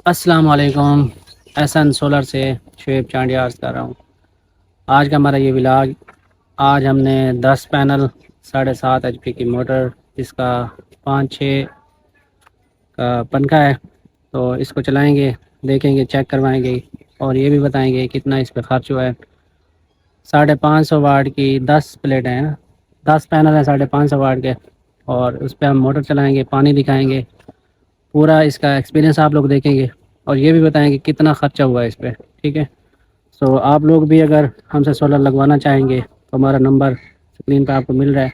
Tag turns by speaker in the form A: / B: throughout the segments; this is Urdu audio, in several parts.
A: السلام علیکم، احسن سولر سے شعیب چانڈی عرض کر رہا ہوں۔ آج کا ہمارا یہ ولاگ، آج ہم نے 10 پینل 7.5 ایچ پی کی موٹر، جس کا 5-6 کا پنکھا ہے، تو اس کو چلائیں گے، دیکھیں گے، چیک کروائیں گے اور یہ بھی بتائیں گے کتنا اس پہ خرچ ہوا ہے۔ 550 واٹ کی 10 پلیٹیں ہیں، 10 پینل ہیں 550 واٹ کے، اور اس پہ ہم موٹر چلائیں گے، پانی دکھائیں گے، پورا اس کا ایکسپیرینس آپ لوگ دیکھیں گے اور یہ بھی بتائیں گے کتنا خرچہ ہوا ہے اس پہ، ٹھیک ہے؟ سو آپ لوگ بھی اگر ہم سے سولر لگوانا چاہیں گے تو ہمارا نمبر اسکرین پہ آپ کو مل رہا ہے،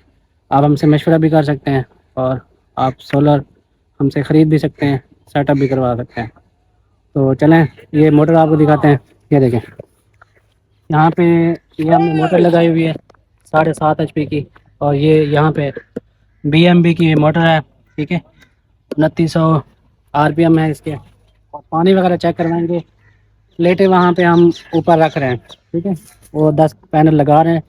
A: آپ ہم سے مشورہ بھی کر سکتے ہیں اور آپ سولر ہم سے خرید بھی سکتے ہیں، سیٹ اپ بھی کروا سکتے ہیں۔ تو چلیں یہ موٹر آپ کو دکھاتے ہیں۔ یہ دیکھیں، یہاں پہ یہ ہم نے موٹر لگائی ہوئی ہے 7.5 ایچ پی کی، اور یہ یہاں پہ بی ایم بی کی موٹر ہے، ٹھیک ہے؟ 2900 آر پی ایم ہے اس کے، اور پانی وغیرہ چیک کروائیں گے۔ پلیٹیں وہاں پہ ہم اوپر رکھ رہے ہیں، ٹھیک ہے؟ وہ 10 پینل لگا رہے ہیں،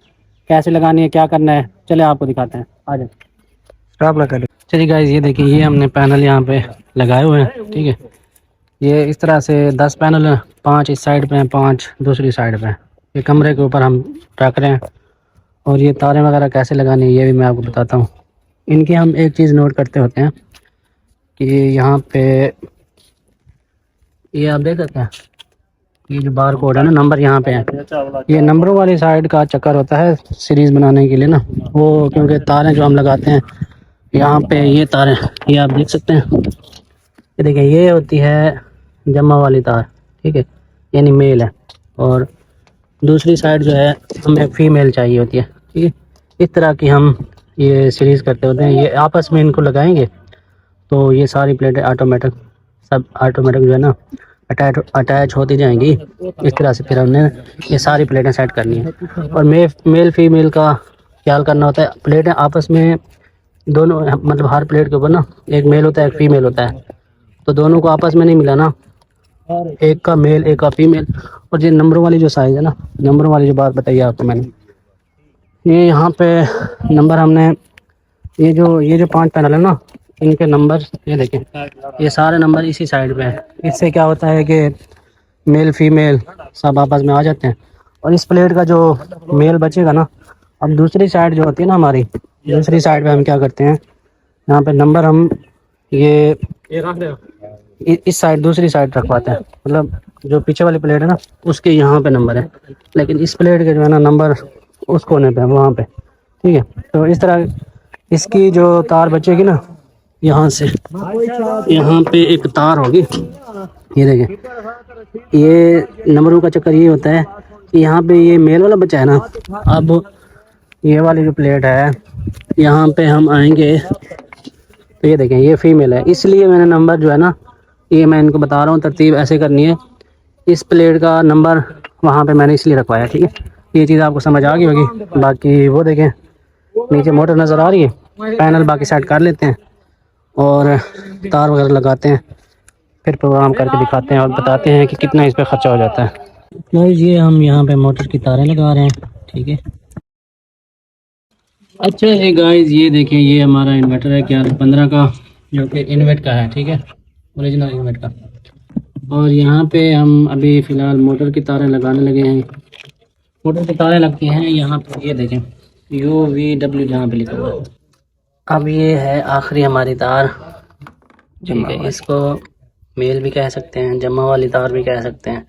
A: کیسے لگانی ہے، کیا کرنا ہے، چلے آپ کو دکھاتے ہیں، آ جائیں۔ اسٹاپ لگا لیں۔ چلیے گائز، یہ دیکھیں، یہ ہم نے پینل یہاں پہ لگائے ہوئے ہیں، ٹھیک ہے؟ یہ اس طرح سے 10 پینل ہیں، 5 اس سائڈ پہ ہیں، 5 دوسری سائڈ پہ ہیں۔ یہ کمرے کے اوپر ہم رکھ رہے ہیں، اور یہ تاریں وغیرہ کیسے لگانی ہے یہ بھی میں آپ کو بتاتا ہوں۔ ان کی ہم ایک چیز نوٹ کرتے ہوتے ہیں کہ یہاں پہ یہ آپ دیکھ سکتے ہیں، یہ جو بار کوڈ ہے نا، نمبر یہاں پہ ہے، یہ نمبروں والی سائڈ کا چکر ہوتا ہے سیریز بنانے کے لیے نا، وہ کیونکہ تاریں جو ہم لگاتے ہیں یہاں پہ، یہ تاریں یہ آپ دیکھ سکتے ہیں، یہ دیکھیں، یہ ہوتی ہے جمع والی تار، ٹھیک ہے؟ یعنی میل ہے، اور دوسری سائڈ جو ہے ہمیں فیمیل چاہیے ہوتی ہے، ٹھیک ہے؟ اس طرح کی ہم یہ سیریز کرتے ہوتے ہیں، یہ آپس میں ان کو لگائیں گے تو یہ ساری پلیٹیں آٹومیٹک، سب آٹومیٹک جو ہے نا اٹیچ ہوتی جائیں گی اس طرح سے۔ پھر ہم نے یہ ساری پلیٹیں سیٹ کرنی ہیں، اور میل فیمیل کا خیال کرنا ہوتا ہے۔ پلیٹیں آپس میں دونوں، مطلب ہر پلیٹ کے اوپر نا ایک میل ہوتا ہے ایک فیمیل ہوتا ہے، تو دونوں کو آپس میں نہیں ملانا، ایک کا میل ایک کا فیمیل۔ اور یہ نمبروں والی جو سائز ہے نا، نمبروں والی جو بات بتائی آپ کو میں نے، یہ یہاں پہ نمبر ہم نے یہ جو 5 پینل ہے نا، ان کے نمبر یہ دیکھیں، یہ سارے نمبر اسی سائڈ پہ ہیں۔ اس سے کیا ہوتا ہے کہ میل فیمیل سب آپس میں آ جاتے ہیں، اور اس پلیٹ کا جو میل بچے گا نا، اب دوسری سائڈ جو ہوتی ہے نا ہماری، دوسری سائڈ پہ ہم کیا کرتے ہیں، یہاں پہ نمبر ہم یہ اس سائڈ دوسری سائڈ رکھواتے ہیں، مطلب جو پیچھے والی پلیٹ ہے نا اس کے یہاں پہ نمبر ہے، لیکن اس پلیٹ کے جو ہے نا نمبر اس کونے پہ وہاں پہ، ٹھیک ہے؟ تو اس طرح اس کی جو تار بچے گی نا، یہاں سے یہاں پہ ایک تار ہوگی، یہ دیکھیں، یہ نمبروں کا چکر یہ ہوتا ہے کہ یہاں پہ یہ میل والا بچہ ہے نا، اب یہ والی جو پلیٹ ہے یہاں پہ ہم آئیں گے تو یہ دیکھیں یہ فیمیل ہے، اس لیے میں نے نمبر جو ہے نا، یہ میں ان کو بتا رہا ہوں ترتیب ایسے کرنی ہے، اس پلیٹ کا نمبر وہاں پہ میں نے اس لیے رکھوایا، ٹھیک ہے؟ یہ چیز آپ کو سمجھ آ گئی ہوگی۔ باقی وہ دیکھیں، نیچے موٹر نظر آ رہی ہے، پینل باقی سیٹ کر لیتے ہیں اور تار وغیرہ لگاتے ہیں، پھر پروگرام کر کے دکھاتے ہیں اور بتاتے ہیں کہ کتنا اس پہ خرچہ ہو جاتا ہے۔ یہ ہم یہاں پہ موٹر کی تاریں لگا رہے ہیں، ٹھیک ہے؟ اچھا ہے گائز، یہ دیکھیں، یہ ہمارا انورٹر ہے 1115 کا، جو کہ انویٹ کا ہے، ٹھیک ہے؟ اوریجنل انویٹ کا۔ اور یہاں پہ ہم ابھی فی الحال موٹر کی تاریں لگانے لگے ہیں۔ موٹر کی تاریں لگتی ہیں یہاں پہ، یہ دیکھیں UVW جہاں پہ لکھا ہوا ہے۔ اب یہ ہے آخری ہماری تار، ٹھیک ہے؟ اس کو میل بھی کہہ سکتے ہیں، جمع والی تار بھی کہہ سکتے ہیں،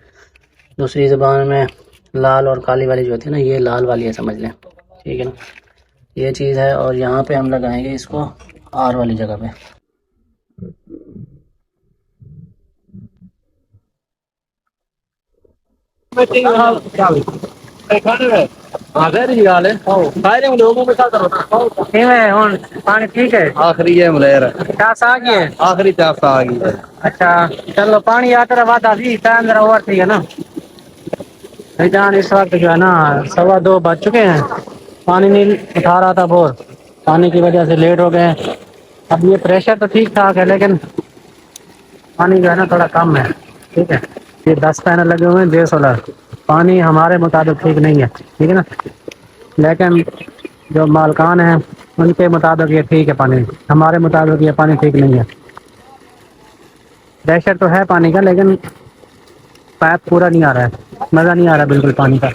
A: دوسری زبان میں لال اور کالی والی جو ہوتی ہے نا، یہ لال والی ہے سمجھ لیں، ٹھیک ہے نا؟ یہ چیز ہے، اور یہاں پہ ہم لگائیں گے اس کو آر والی جگہ پہ۔ پانی ٹھیک ہے، آخری ہے ملیر چاس آ گئی ہے، آخری چاس آ گئی ہے۔ اچھا چلو، پانی آتا رہا بات آتی ٹائم ذرا اوور تھی ہے نا جان، اس وقت جو ہے نا 2:15 بج چکے ہیں، پانی نہیں اٹھا رہا تھا بور، پانی کی وجہ سے لیٹ ہو گئے۔ اب یہ پریشر تو ٹھیک ٹھاک ہے، لیکن پانی جو ہے نا تھوڑا کم ہے، ٹھیک ہے؟ یہ 10 پینل لگے ہوئے ہیں 150، پانی ہمارے مطابق ٹھیک نہیں ہے، ٹھیک ہے نا؟ لیکن جو مالکان ہیں ان کے مطابق یہ ٹھیک ہے، پانی ہمارے مطابق یہ پانی ٹھیک نہیں ہے۔ پریشر تو ہے پانی کا، لیکن پائپ پورا نہیں آ رہا ہے، مزہ نہیں آ رہا بالکل پانی کا۔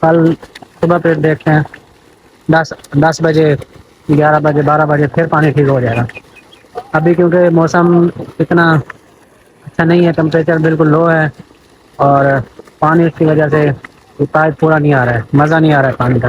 A: کل صبح پھر دیکھتے ہیں، 10 بجے، 11 بجے، 12 بجے پھر پانی ٹھیک ہو جائے گا۔ ابھی کیونکہ موسم اتنا اچھا نہیں ہے، ٹمپریچر بالکل لو ہے، اور پانی اس کی وجہ سے پائپ پورا نہیں آ رہا ہے، مزہ نہیں آ رہا ہے پانی کا۔